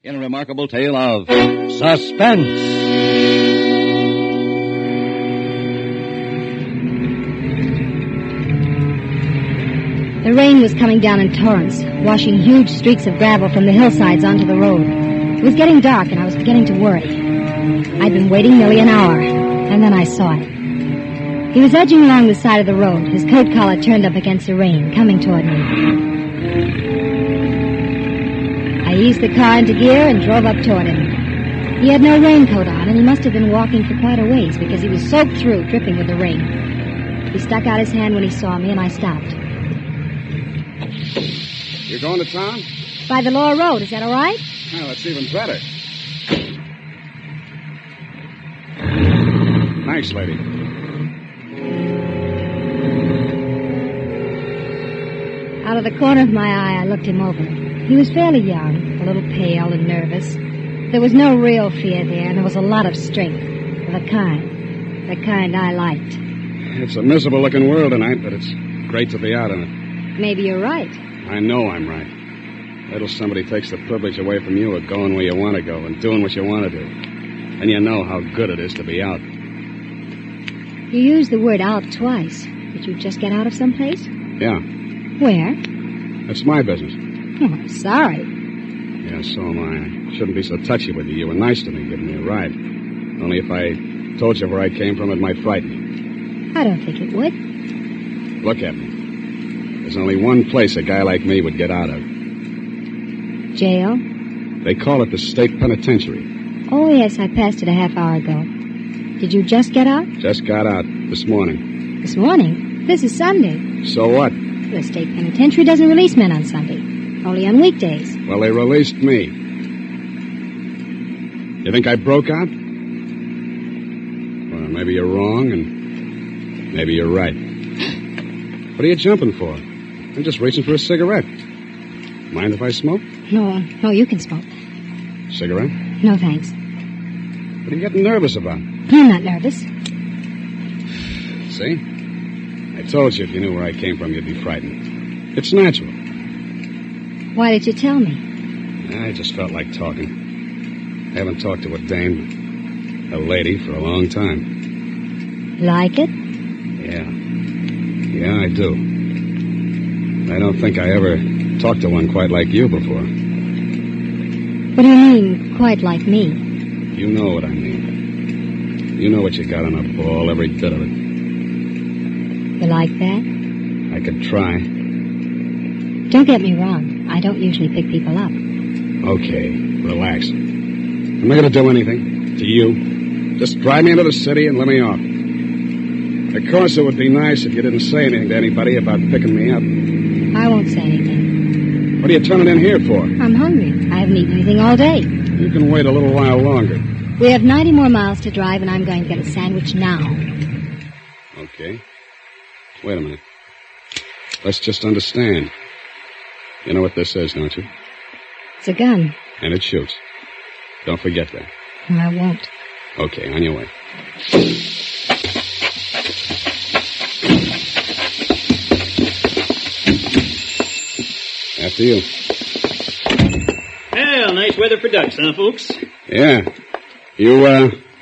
in a remarkable tale of suspense. The rain was coming down in torrents, washing huge streaks of gravel from the hillsides onto the road. It was getting dark, and I was beginning to worry. I'd been waiting nearly an hour, and then I saw it. He was edging along the side of the road, his coat collar turned up against the rain, coming toward me. I eased the car into gear and drove up toward him. He had no raincoat on, and he must have been walking for quite a ways, because he was soaked through, dripping with the rain. He stuck out his hand when he saw me, and I stopped. You going to town? By the lower road, is that all right? Well, that's even better. Thanks, lady. Out of the corner of my eye, I looked him over. He was fairly young, a little pale and nervous. There was no real fear there, and there was a lot of strength. The kind I liked. It's a miserable-looking world tonight, but it's great to be out in it. Maybe you're right. I know I'm right. Wait till somebody takes the privilege away from you of going where you want to go and doing what you want to do. And you know how good it is to be out. You used the word out twice. Did you just get out of someplace? Yeah. Where? It's my business. Oh, I'm sorry. Yeah, so am I. I shouldn't be so touchy with you. You were nice to me, giving me a ride. Only if I told you where I came from, it might frighten you. I don't think it would. Look at me. There's only one place a guy like me would get out of. Jail? They call it the state penitentiary. Oh, yes, I passed it a half hour ago. Did you just get out? Just got out this morning. This morning? This is Sunday. So what? The state penitentiary doesn't release men on Sunday. Only on weekdays. Well, they released me. You think I broke out? Well, maybe you're wrong, and maybe you're right. What are you jumping for? I'm just reaching for a cigarette. Mind if I smoke? No, you can smoke. Cigarette? No, thanks. What are you getting nervous about? I'm not nervous. See? I told you if you knew where I came from, you'd be frightened. It's natural. Why did you tell me? I just felt like talking. I haven't talked to a dame, a lady, for a long time. Like it? Yeah, I do. I don't think I ever talked to one quite like you before. What do you mean, quite like me? You know what I mean. You know what you got on a ball, every bit of it. You like that? I could try. Don't get me wrong. I don't usually pick people up. Okay, relax. I'm not going to do anything to you. Just drive me into the city and let me off. Of course, it would be nice if you didn't say anything to anybody about picking me up. I won't say anything. What are you turning in here for? I'm hungry. I haven't eaten anything all day. You can wait a little while longer. We have 90 more miles to drive, and I'm going to get a sandwich now. Okay. Wait a minute. Let's just understand. You know what this is, don't you? It's a gun. And it shoots. Don't forget that. I won't. Okay, on your way. After you. Well, nice weather for ducks, huh, folks? Yeah. You,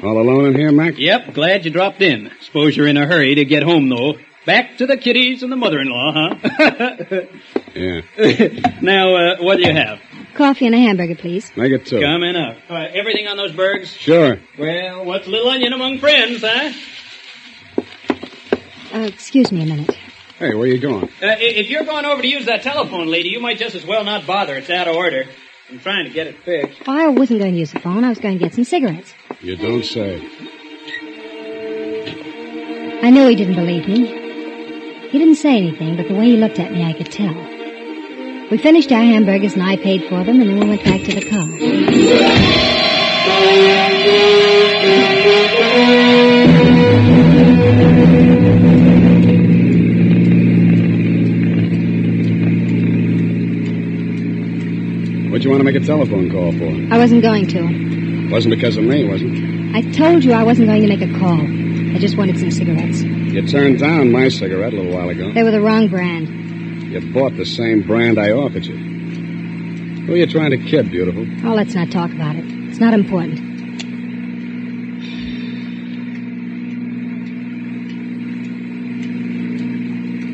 all alone in here, Mac? Yep, glad you dropped in. Suppose you're in a hurry to get home, though. Back to the kiddies and the mother-in-law, huh? Yeah. Now, what do you have? Coffee and a hamburger, please. Make it two. Coming up. Everything on those burgers? Sure. Well, what's a little onion among friends, huh? Excuse me a minute. Hey, where you going? If you're going over to use that telephone, lady, you might just as well not bother. It's out of order. I'm trying to get it fixed. Oh, I wasn't going to use the phone. I was going to get some cigarettes. You don't say. I knew he didn't believe me. He didn't say anything, but the way he looked at me, I could tell. We finished our hamburgers, and I paid for them, and then we went back to the car. What'd you want to make a telephone call for? I wasn't going to. Wasn't because of me, was it? I told you I wasn't going to make a call. I just wanted some cigarettes. You turned down my cigarette a little while ago. They were the wrong brand. You bought the same brand I offered you. Who are you trying to kid, beautiful? Oh, let's not talk about it. It's not important.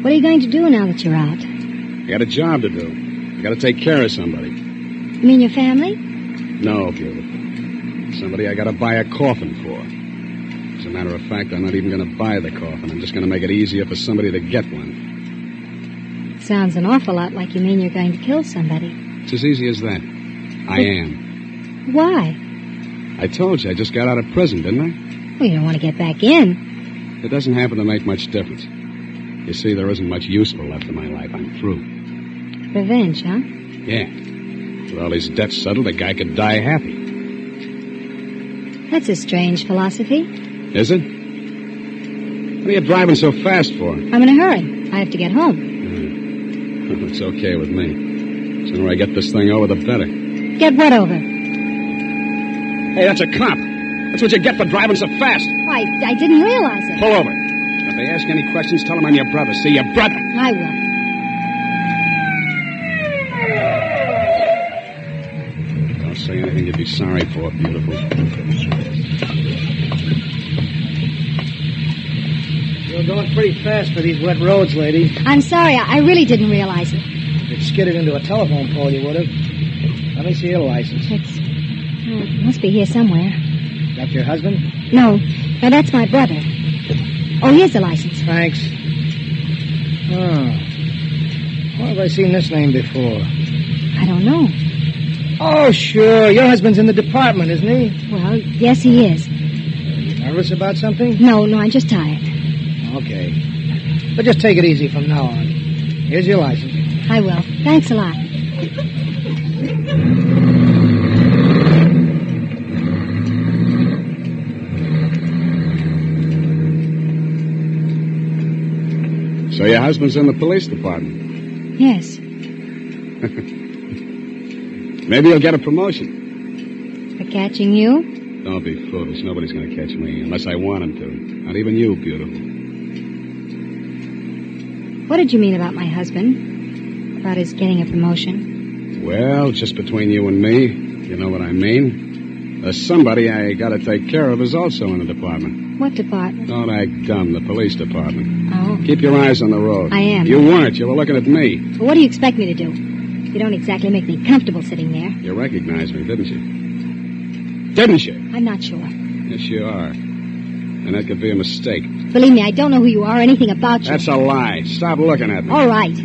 What are you going to do now that you're out? I got a job to do. I got to take care of somebody. You mean your family? No, beautiful. Somebody I got to buy a coffin for. As a matter of fact, I'm not even going to buy the coffin. I'm just going to make it easier for somebody to get one. Sounds an awful lot like you mean you're going to kill somebody. It's as easy as that. I am. Why? I told you I just got out of prison, didn't I? Well, you don't want to get back in. It doesn't happen to make much difference. You see, there isn't much useful left in my life. I'm through. Revenge, huh? Yeah. With all these debts settled, a guy could die happy. That's a strange philosophy. Is it? What are you driving so fast for? I'm in a hurry. I have to get home. It's okay with me. The sooner I get this thing over, the better. Get what over? Hey, that's a cop. That's what you get for driving so fast. Why, I didn't realize it. Pull over. If they ask any questions, tell them I'm your brother. See, your brother. I will. Don't say anything you'd be sorry for, beautiful. You're going pretty fast for these wet roads, lady. I'm sorry. I really didn't realize it. If you'd skidded into a telephone pole, you would have. Let me see your license. It must be here somewhere. That your husband? No, that's my brother. Oh, here's the license. Thanks. Oh. Where have I seen this name before? I don't know. Oh, sure. Your husband's in the department, isn't he? Well, yes, he is. You nervous about something? No, I'm just tired. Okay. But just take it easy from now on. Here's your license. I will. Thanks a lot. So your husband's in the police department? Yes. Maybe he'll get a promotion. For catching you? Don't be foolish. Nobody's going to catch me unless I want him to. Not even you, beautiful. What did you mean about my husband? About his getting a promotion? Well, just between you and me, you know what I mean. Somebody I got to take care of is also in the department. What department? Don't act dumb. The police department. Oh. Keep your eyes on the road. I am. You weren't. You were looking at me. Well, what do you expect me to do? You don't exactly make me comfortable sitting there. You recognized me, didn't you? Didn't you? I'm not sure. Yes, you are. And that could be a mistake. Believe me, I don't know who you are or anything about you. That's a lie. Stop looking at me. All right.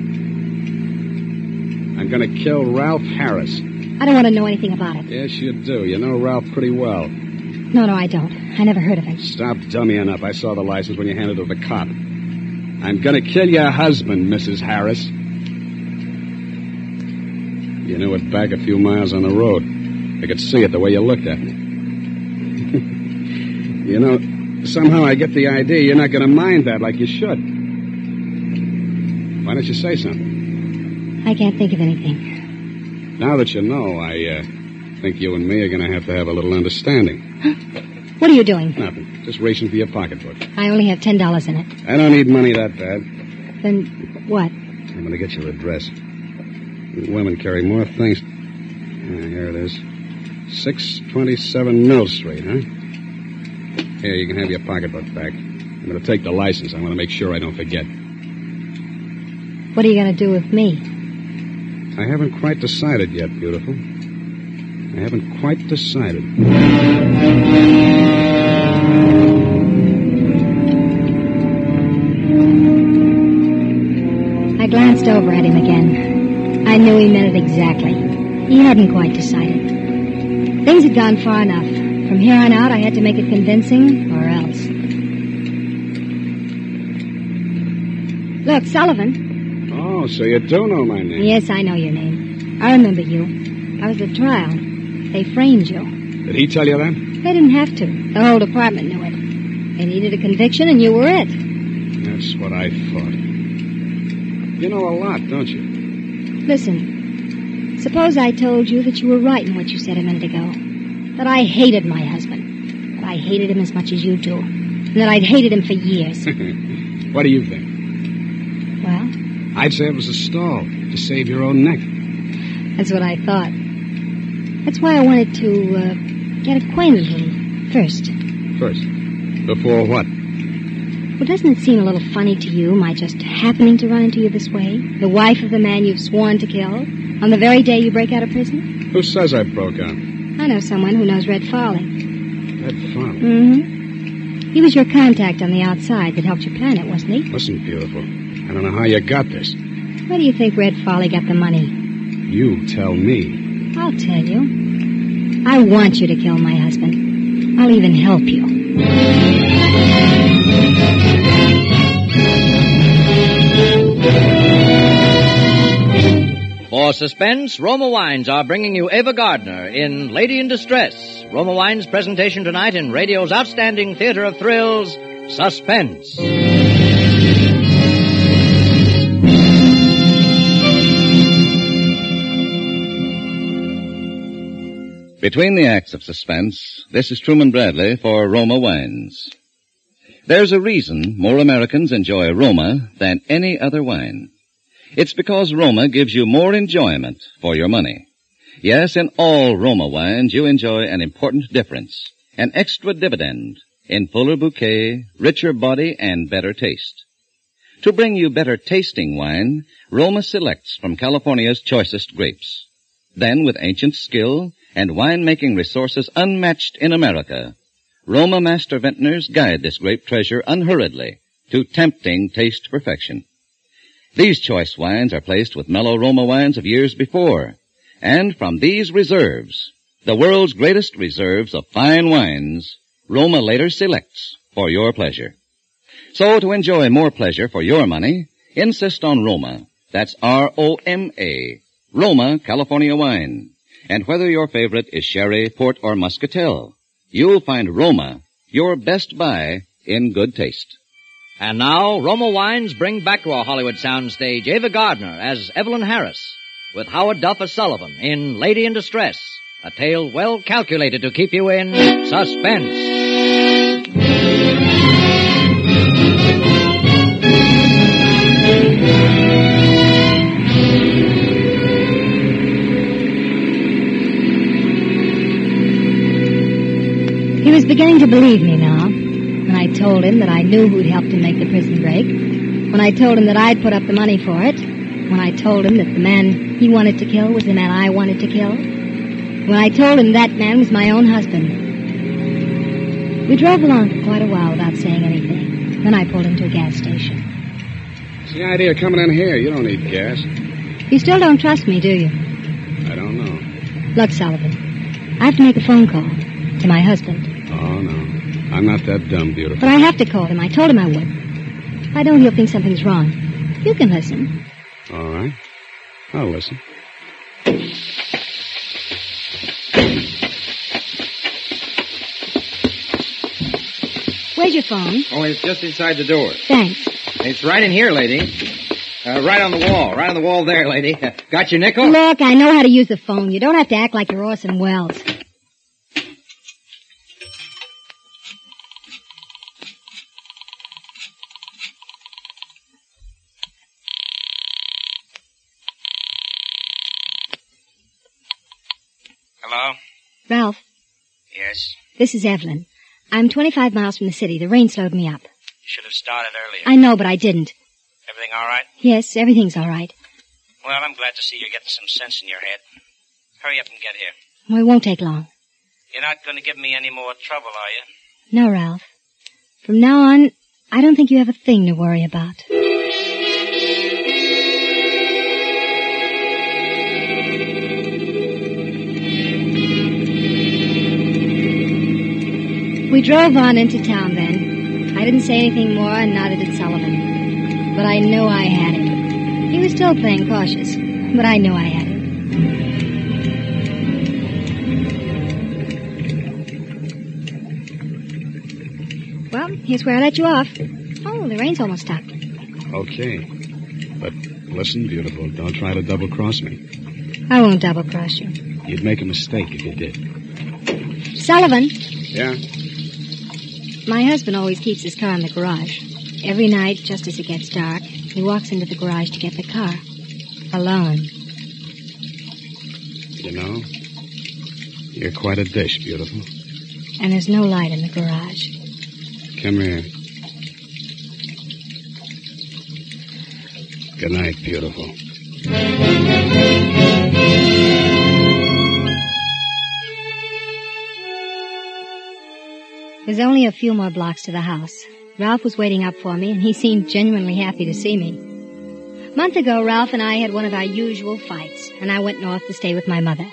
I'm going to kill Ralph Harris. I don't want to know anything about it. Yes, you do. You know Ralph pretty well. No, I don't. I never heard of him. Stop dummying up. I saw the license when you handed it to the cop. I'm going to kill your husband, Mrs. Harris. You knew it back a few miles on the road. I could see it the way you looked at me. You know, somehow I get the idea you're not going to mind that like you should. Why don't you say something? I can't think of anything. Now that you know, I think you and me are going to have a little understanding. What are you doing? Nothing. Just reaching for your pocketbook. I only have $10 in it. I don't need money that bad. Then what? I'm going to get your address. Women carry more things. Here it is. 627 Mill Street, huh? Here, you can have your pocketbook back. I'm going to take the license. I want to make sure I don't forget. What are you going to do with me? I haven't quite decided yet, beautiful. I haven't quite decided. I glanced over at him again. I knew he meant it exactly. He hadn't quite decided. Things had gone far enough. From here on out, I had to make it convincing, or else. Look, Sullivan. Oh, so you do know my name. Yes, I know your name. I remember you. I was at trial. They framed you. Did he tell you that? They didn't have to. The whole department knew it. They needed a conviction, and you were it. That's what I thought. You know a lot, don't you? Listen, suppose I told you that you were right in what you said a minute ago. That I hated my husband. That I hated him as much as you do. And that I'd hated him for years. What do you think? Well? I'd say it was a stall to save your own neck. That's what I thought. That's why I wanted to get acquainted a little first. First? Before what? Well, doesn't it seem a little funny to you, my just happening to run into you this way? The wife of the man you've sworn to kill, on the very day you break out of prison? Who says I broke out? I know someone who knows Red Farley. Red Farley? Mm-hmm. He was your contact on the outside that helped you plan it, wasn't he? Listen, beautiful. I don't know how you got this. Where do you think Red Farley got the money? You tell me. I'll tell you. I want you to kill my husband. I'll even help you. For Suspense, Roma Wines are bringing you Ava Gardner in Lady in Distress. Roma Wines' presentation tonight in radio's outstanding theater of thrills, Suspense. Between the acts of Suspense, this is Truman Bradley for Roma Wines. There's a reason more Americans enjoy Roma than any other wine. It's because Roma gives you more enjoyment for your money. Yes, in all Roma wines you enjoy an important difference, an extra dividend in fuller bouquet, richer body, and better taste. To bring you better tasting wine, Roma selects from California's choicest grapes. Then, with ancient skill and winemaking resources unmatched in America, Roma master vintners guide this grape treasure unhurriedly to tempting taste perfection. These choice wines are placed with mellow Roma wines of years before, and from these reserves, the world's greatest reserves of fine wines, Roma later selects for your pleasure. So to enjoy more pleasure for your money, insist on Roma. That's R-O-M-A, Roma California wine. And whether your favorite is sherry, port, or muscatel, you'll find Roma your best buy in good taste. And now, Roma Wines bring back to our Hollywood soundstage Ava Gardner as Evelyn Harris, with Howard Duff as Sullivan in Lady in Distress, a tale well calculated to keep you in suspense. He was beginning to believe me now. When I told him that I knew who'd helped him make the prison break. When I told him that I'd put up the money for it. When I told him that the man he wanted to kill was the man I wanted to kill. When I told him that man was my own husband. We drove along for quite a while without saying anything. Then I pulled into a gas station. What's the idea of coming in here? You don't need gas. You still don't trust me, do you? I don't know. Look, Sullivan, I have to make a phone call to my husband. Oh, no. I'm not that dumb, beautiful. But I have to call him. I told him I would. If I don't, he'll think something's wrong. You can listen. All right. I'll listen. Where's your phone? Oh, it's just inside the door. Thanks. It's right in here, lady. Right on the wall. Right on the wall there, lady. Got your nickel? Look, I know how to use the phone. You don't have to act like you're Orson Welles. Hello? Ralph, Yes? this is Evelyn. I'm 25 miles from the city. The rain slowed me up. You should have started earlier. I know, but I didn't. Everything all right? Yes, everything's all right. Well, I'm glad to see you're getting some sense in your head. Hurry up and get here. Well, it won't take long. You're not going to give me any more trouble, are you? No, Ralph. From now on, I don't think you have a thing to worry about. We drove on into town then. I didn't say anything more, and neither did Sullivan. But I knew I had him. He was still playing cautious, but I knew I had him. Well, here's where I let you off. Oh, the rain's almost stopped. Okay. But listen, beautiful, don't try to double-cross me. I won't double-cross you. You'd make a mistake if you did. Sullivan, Yeah? my husband always keeps his car in the garage. Every night, just as it gets dark, he walks into the garage to get the car. Alone. You know, You're quite a dish, beautiful. And there's no light in the garage. Come here. Good night, beautiful. There's only a few more blocks to the house. Ralph was waiting up for me, and he seemed genuinely happy to see me. A month ago, Ralph and I had one of our usual fights, and I went north to stay with my mother.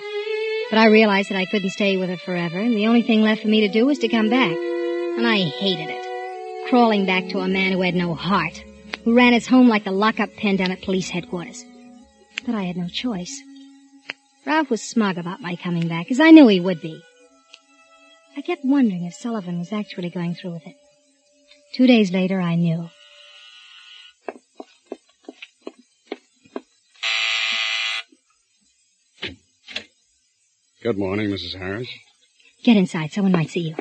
But I realized that I couldn't stay with her forever, and the only thing left for me to do was to come back. And I hated it. Crawling back to a man who had no heart, who ran his home like the lock-up pen down at police headquarters. But I had no choice. Ralph was smug about my coming back, as I knew he would be. I kept wondering if Sullivan was actually going through with it. 2 days later, I knew. Good morning, Mrs. Harris. Get inside. Someone might see you.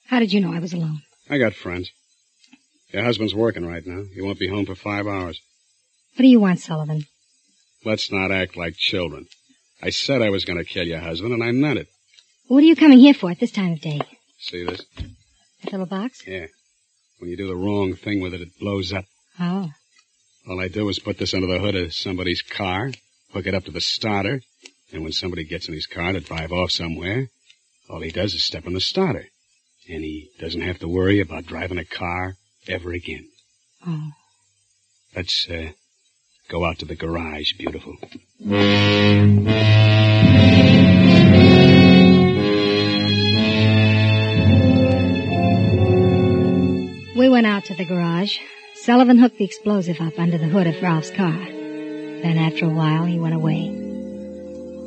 How did you know I was alone? I got friends. Your husband's working right now. He won't be home for 5 hours. What do you want, Sullivan? Let's not act like children. I said I was going to kill your husband, and I meant it. What are you coming here for at this time of day? See this? That little box? Yeah. When you do the wrong thing with it, it blows up. Oh. All I do is put this under the hood of somebody's car, hook it up to the starter, and when somebody gets in his car to drive off somewhere, all he does is step on the starter. And he doesn't have to worry about driving a car ever again. Oh. Let's, go out to the garage, beautiful. We went out to the garage. Sullivan hooked the explosive up under the hood of Ralph's car. Then after a while, he went away.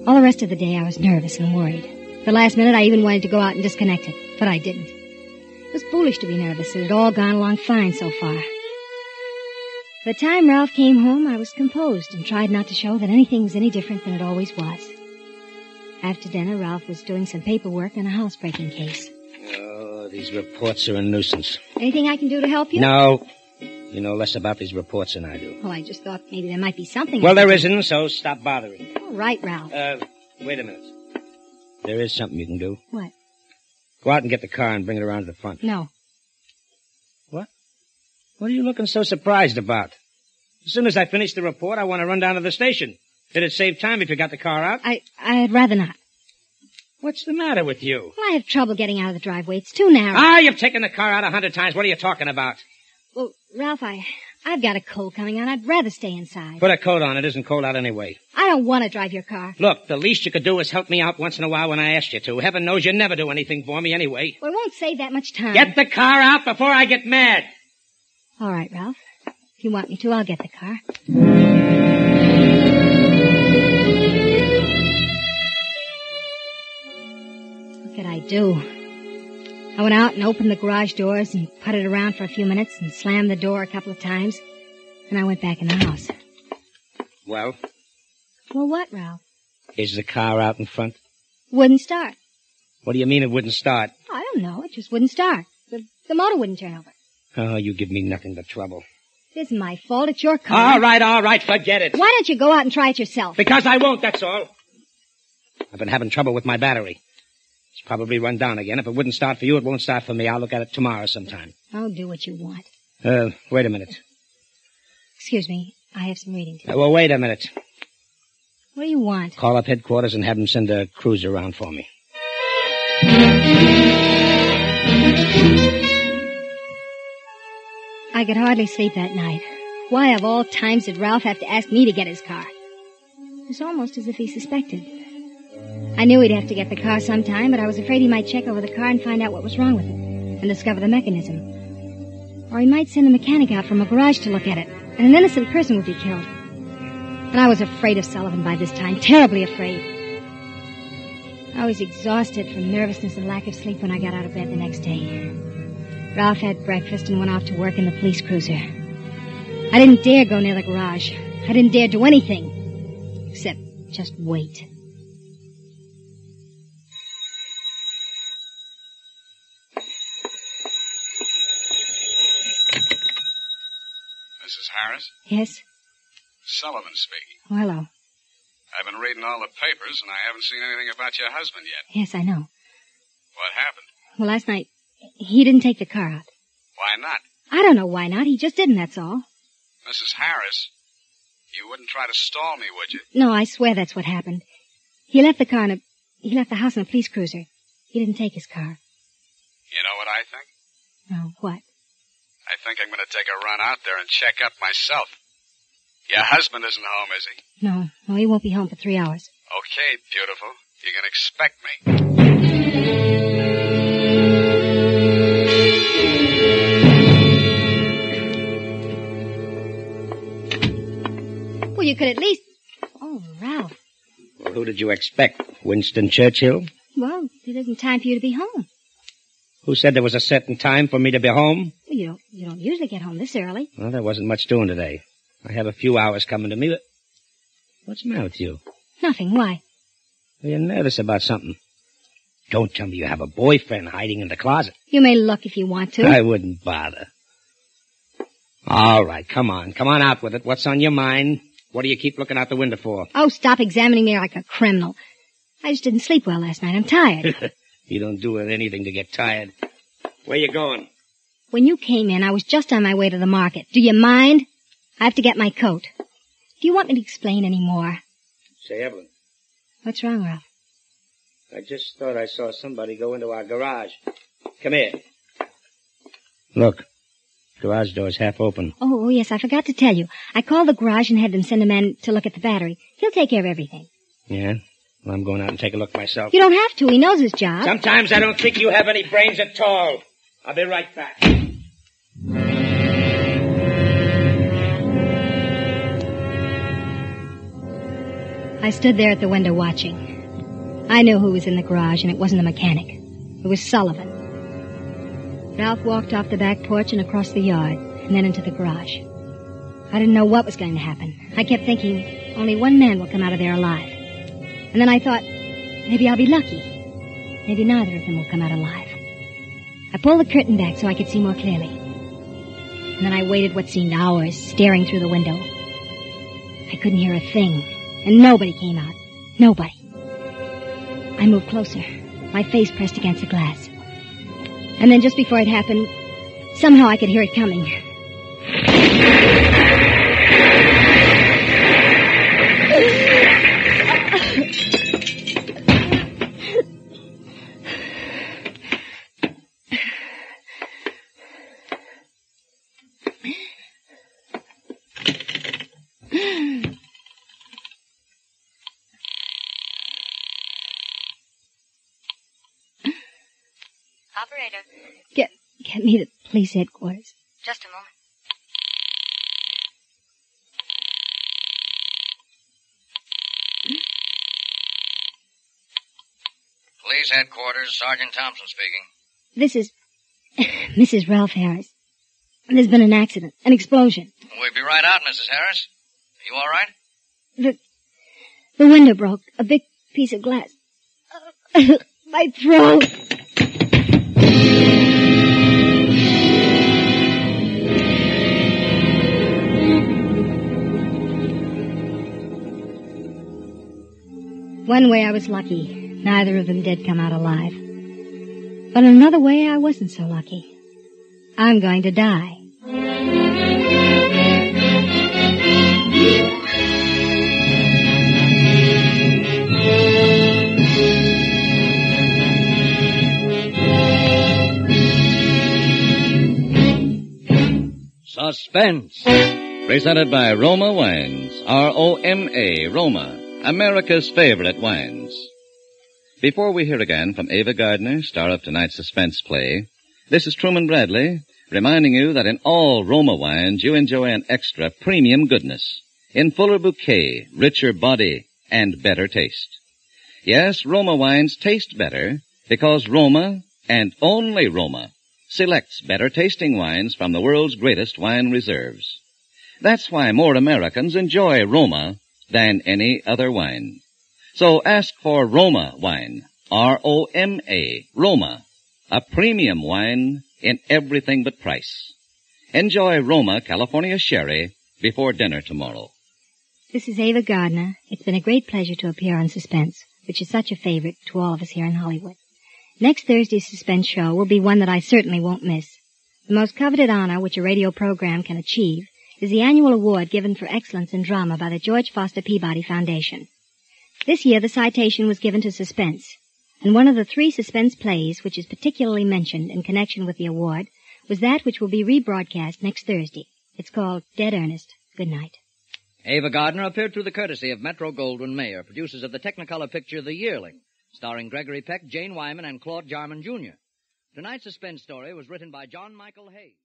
All the rest of the day, I was nervous and worried. The last minute, I even wanted to go out and disconnect it, but I didn't. It was foolish to be nervous. It had all gone along fine so far. By the time Ralph came home, I was composed and tried not to show that anything was any different than it always was. After dinner, Ralph was doing some paperwork on a housebreaking case. Oh, these reports are a nuisance. Anything I can do to help you? No. You know less about these reports than I do. Well, I just thought maybe there might be something. Well, there isn't, so stop bothering. All right, Ralph. Wait a minute. There is something you can do. What? Go out and get the car and bring it around to the front. No. What? What are you looking so surprised about? As soon as I finish the report, I want to run down to the station. Did it save time if you got the car out? I'd rather not. What's the matter with you? Well, I have trouble getting out of the driveway. It's too narrow. Ah, you've taken the car out 100 times. What are you talking about? Well, Ralph, I've got a cold coming on. I'd rather stay inside. Put a coat on. It isn't cold out anyway. I don't want to drive your car. Look, the least you could do is help me out once in a while when I asked you to. Heaven knows you never do anything for me anyway. Well, it won't save that much time. Get the car out before I get mad. All right, Ralph. If you want me to, I'll get the car. What could I do? I went out and opened the garage doors and putted around for a few minutes and slammed the door a couple of times. And I went back in the house. Well? Well, what, Ralph? Is the car out in front? Wouldn't start. What do you mean it wouldn't start? I don't know. It just wouldn't start. The motor wouldn't turn over. Oh, you give me nothing but trouble. It isn't my fault. It's your car. All right, forget it. Why don't you go out and try it yourself? Because I won't, that's all. I've been having trouble with my battery. It's probably run down again. If it wouldn't start for you, it won't start for me. I'll look at it tomorrow sometime. I'll do what you want. Wait a minute. Excuse me. I have some reading to do. Well, wait a minute. What do you want? Call up headquarters and have them send a cruiser around for me. I could hardly sleep that night. Why of all times did Ralph have to ask me to get his car? It was almost as if he suspected. I knew he'd have to get the car sometime, but I was afraid he might check over the car and find out what was wrong with it and discover the mechanism. Or he might send a mechanic out from a garage to look at it, and an innocent person would be killed. And I was afraid of Sullivan by this time, terribly afraid. I was exhausted from nervousness and lack of sleep when I got out of bed the next day. Ralph had breakfast and went off to work in the police cruiser. I didn't dare go near the garage. I didn't dare do anything except just wait. Mrs. Harris? Yes? Sullivan speaking. Oh, hello. I've been reading all the papers, and I haven't seen anything about your husband yet. Yes, I know. What happened? Well, last night, he didn't take the car out. Why not? I don't know why not. He just didn't, that's all. Mrs. Harris, you wouldn't try to stall me, would you? No, I swear that's what happened. He left the house in a police cruiser. He didn't take his car. You know what I think? No, what? I think I'm going to take a run out there and check up myself. Your husband isn't home, is he? No, he won't be home for 3 hours. Okay, beautiful. You can expect me. Well, you could at least... Oh, Ralph. Well, who did you expect? Winston Churchill? Well, it isn't time for you to be home. Who said there was a certain time for me to be home? Well, you don't usually get home this early. Well, there wasn't much doing today. I have a few hours coming to me, but... What's the matter with you? Nothing. Why? You're nervous about something. Don't tell me you have a boyfriend hiding in the closet. You may look if you want to. I wouldn't bother. All right, come on. Come on out with it. What's on your mind? What do you keep looking out the window for? Oh, stop examining me like a criminal. I just didn't sleep well last night. I'm tired. You don't do anything to get tired. Where you going? When you came in, I was just on my way to the market. Do you mind? I have to get my coat. Do you want me to explain any more? Say, Evelyn. What's wrong, Ralph? I just thought I saw somebody go into our garage. Come here. Look. Garage door's half open. Oh, yes, I forgot to tell you. I called the garage and had them send a man to look at the battery. He'll take care of everything. Yeah? Well, I'm going out and take a look myself. You don't have to. He knows his job. Sometimes I don't think you have any brains at all. I'll be right back. I stood there at the window watching. I knew who was in the garage, and it wasn't a mechanic. It was Sullivan. Ralph walked off the back porch and across the yard, and then into the garage. I didn't know what was going to happen. I kept thinking, only one man will come out of there alive. And then I thought, maybe I'll be lucky. Maybe neither of them will come out alive. I pulled the curtain back so I could see more clearly. And then I waited what seemed hours, staring through the window. I couldn't hear a thing, and nobody came out. Nobody. I moved closer, my face pressed against the glass. And then just before it happened, somehow I could hear it coming. Operator. Get me to police headquarters. Just a moment. Police headquarters, Sergeant Thompson speaking. This is Mrs. Ralph Harris. There's been an accident, an explosion. We'll be right out, Mrs. Harris. You all right? The window broke. A big piece of glass. My throat. One way I was lucky. Neither of them did come out alive. But in another way, I wasn't so lucky. I'm going to die. Suspense. Presented by Roma Wines. R-O-M-A, Roma. America's favorite wines. Before we hear again from Ava Gardner, star of tonight's suspense play, this is Truman Bradley, reminding you that in all Roma wines you enjoy an extra premium goodness, in fuller bouquet, richer body, and better taste. Yes, Roma wines taste better because Roma, and only Roma, selects better tasting wines from the world's greatest wine reserves. That's why more Americans enjoy Roma than any other wine. So ask for Roma wine, R-O-M-A, Roma, a premium wine in everything but price. Enjoy Roma California Sherry before dinner tomorrow. This is Ava Gardner. It's been a great pleasure to appear on Suspense, which is such a favorite to all of us here in Hollywood. Next Thursday's Suspense show will be one that I certainly won't miss. The most coveted honor which a radio program can achieve is the annual award given for excellence in drama by the George Foster Peabody Foundation. This year the citation was given to Suspense, and one of the 3 Suspense plays which is particularly mentioned in connection with the award was that which will be rebroadcast next Thursday. It's called Dead Earnest. Good night. Ava Gardner appeared through the courtesy of Metro-Goldwyn-Mayer, producers of the Technicolor picture The Yearling, starring Gregory Peck, Jane Wyman, and Claude Jarman, Jr. Tonight's Suspense story was written by John Michael Hayes.